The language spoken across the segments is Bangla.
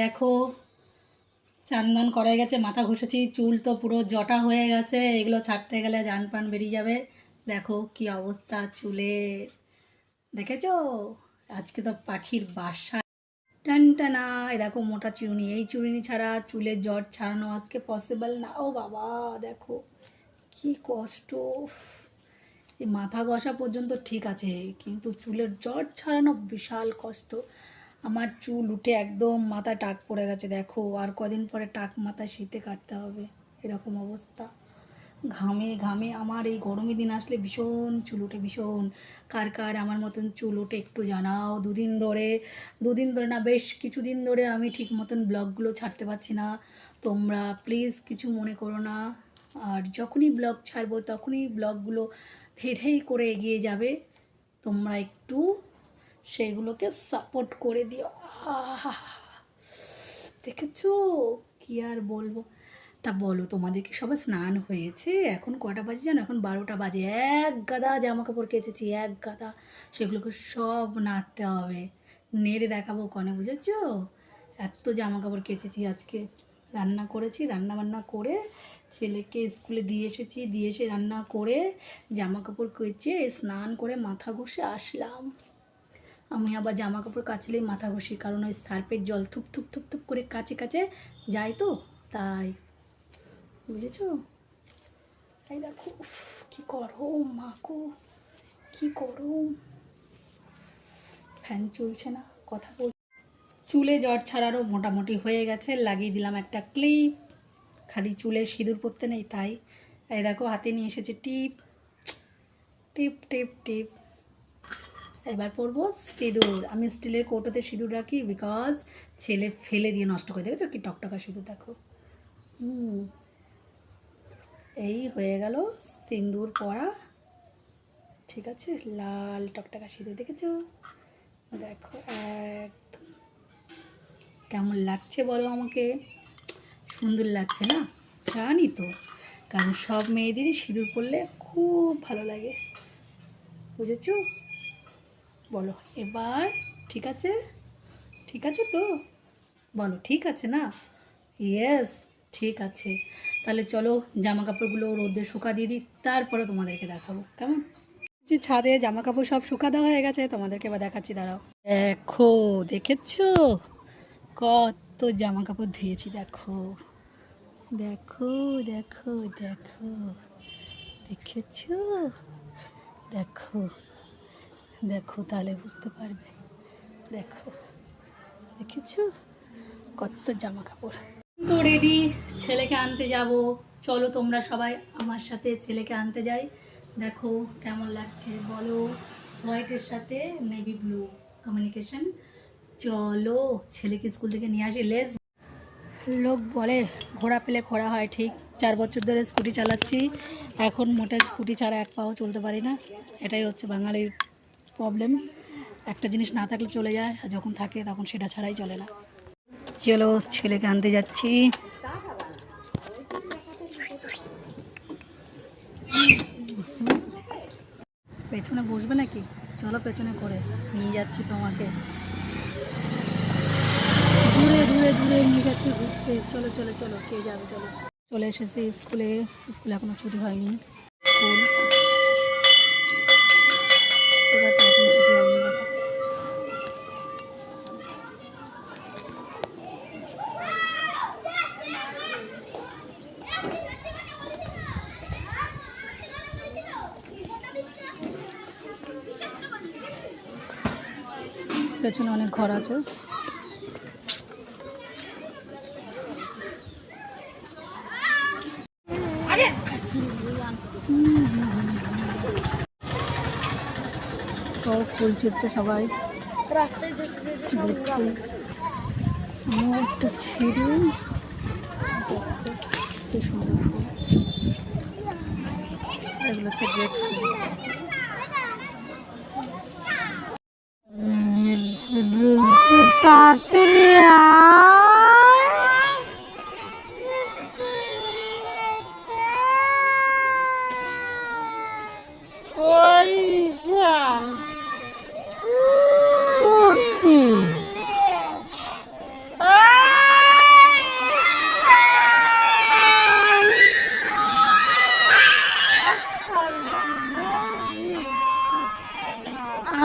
দেখো, চান করা গেছে, মাথা ঘষেছি, চুল তো পুরো জটা হয়ে গেছে, এগুলো ছাড়তে গেলে জান পান বেরিয়ে যাবে। দেখো কি অবস্থা চুলের, দেখেছো? আজকে তো পাখির বাসা। টানটানা, এই দেখো মোটা চুড়নি, এই চুড়নি ছাড়া চুলের জট ছাড়ানো আজকে পসিবল না। ও বাবা, দেখো কি কষ্ট। এই মাথা ঘষা পর্যন্ত ঠিক আছে, কিন্তু চুলের জট ছাড়ানো বিশাল কষ্ট। আমার চুল উঠে একদম মাথা টাক পড়ে গেছে, দেখো আর কদিন পরে টাক মাথা শীতে কাটতে হবে, এরকম অবস্থা। ঘামে ঘামে আমার এই গরমের দিন আসলে ভীষণ চুল ওঠে, ভীষণ। কার কার আমার মতন চুল ওঠে একটু জানাও। দুদিন ধরে না, বেশ কিছুদিন ধরে আমি ঠিক মতন ব্লগগুলো ছাড়তে পারছি না। তোমরা প্লিজ কিছু মনে করো না, আর যখনই ব্লগ ছাড়বো তখনই ব্লগগুলো ধেই করে এগিয়ে যাবে। তোমরা একটু সেগুলোকে সাপোর্ট করে দিও। আহা, দেখেছো কি আর বলবো। তা বলো, তোমাদের কি সবার স্নান হয়েছে? এখন কটা বাজে জানো? এখন 12টা বাজে। এক গাদা জামা কাপড় কেচেছি, এক গাদা। সেগুলোকে সব নাড়তে হবে, নেড়ে দেখাবো কনে, বুঝেছো? এত জামা কাপড় কেচেছি আজকে। রান্না করেছি, রান্না বান্না করে ছেলেকে স্কুলে দিয়ে এসেছি, দিয়ে এসে রান্না করে জামা কাপড় কেচে স্নান করে মাথা ঘষে আসলাম। আমি আবার জামা কাপড় কাচলেই মাথা ঘষি, কারণ ওই সার্ফের জল থুপ থুপ থুপ থুপ করে কাছে কাছে যায় তো, তাই। বুঝেছো? এই দেখো, কি গরম মাকো, কি গরম। ফ্যান চলছে না, কথা বল। চুলে জট ছাড়ারও মোটামুটি হয়ে গেছে, লাগিয়ে দিলাম একটা ক্লিপ। খালি চুলে সিঁদুর পরতে নেই তাই। এই দেখো হাতে নিয়ে এসেছে টিপ, টিপ টিপ টিপ। এবার পরবো সিঁদুর। আমি স্টিলের কৌটোতে সিঁদুর রাখি, বিকজ ছেলে ফেলে দিয়ে নষ্ট করে। দেখেছো কি টকটকা সিঁদুর, দেখো। এই হয়ে গেল সিঁদুর পরা, ঠিক আছে? লাল টকটকা সিঁদুর, দেখেছো? দেখো একদম কেমন লাগছে বলো আমাকে। সুন্দর লাগছে না? জানি তো, কারণ সব মেয়েদেরই সিঁদুর পরলে খুব ভালো লাগে, বুঝেছো? বলো এবার ঠিক আছে? ঠিক আছে তো? বলো ঠিক আছে না? ইয়েস, ঠিক আছে। তাহলে চলো জামা কাপড়গুলো রোদে শুকা দিয়ে দিই, তারপরে তোমাদেরকে দেখাবো কেমন। যে ছাদে জামা কাপড় সব শুকা দেওয়া হয়ে গেছে, তোমাদেরকে এবার দেখাচ্ছি, দাঁড়াও। দেখো, দেখেছো কত জামা কাপড় ধুয়েছি? দেখো দেখো দেখো দেখো, দেখেছো? দেখো দেখো, তাহলে বুঝতে পারবে। দেখো, দেখেছো কত জামা কাপড়। তো রেডি, ছেলেকে আনতে যাব। চলো তোমরা সবাই আমার সাথে ছেলেকে আনতে যাই। দেখো কেমন লাগছে বলো, হোয়াইটের সাথে নেভি ব্লু কমিউনিকেশন। চলো ছেলেকে স্কুল থেকে নিয়ে আসি। লেস, লোক বলে ঘোড়া পেলে খোড়া হয়, ঠিক। 4 বছর ধরে স্কুটি চালাচ্ছি, এখন মোটা স্কুটি ছাড়া এক পাও চলতে পারি না। এটাই হচ্ছে বাঙালির প্রবলেম, একটা জিনিস না থাকলে চলে যায়, আর যখন থাকে তখন সেটা ছাড়াই চলে না। চলো ছেলেকে আনতে যাচ্ছি। পেছনে বসবে নাকি? চলো পেছনে করে নিয়ে যাচ্ছি তোমাকে, দূরে দূরে দূরে নিয়ে যাচ্ছি ঘুরতে। চলো চলো চলো, কে যাবে? চলো। চলে এসেছি স্কুলে, স্কুলে এখনো ছুটি হয়নি। স্কুল ঠিক আছে, এখনো ছুটি হয়নি। দেখো পেছনে অনেক ঘর আছে। তো ফুল ছিটছে সবাই, রাস্তায় একটা ছিঁড়ে। কি সুন্দর ফুল, এগুলো হচ্ছে গ্রেট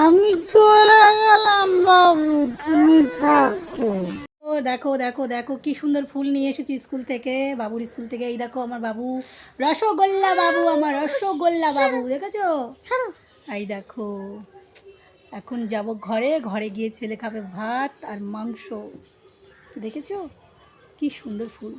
আমি চলে গেলাম বাবু, তুমি থাকো। ও দেখো দেখো দেখো কি সুন্দর ফুল নিয়ে এসেছি স্কুল থেকে, বাবুর স্কুল থেকে। এই দেখো আমার বাবু, রসগোল্লা বাবু, আমার রসগোল্লা বাবু, দেখেছো? এই দেখো, এখন যাব ঘরে, ঘরে গিয়ে ছেলে খাবে ভাত আর মাংস। দেখেছো কি সুন্দর ফুল?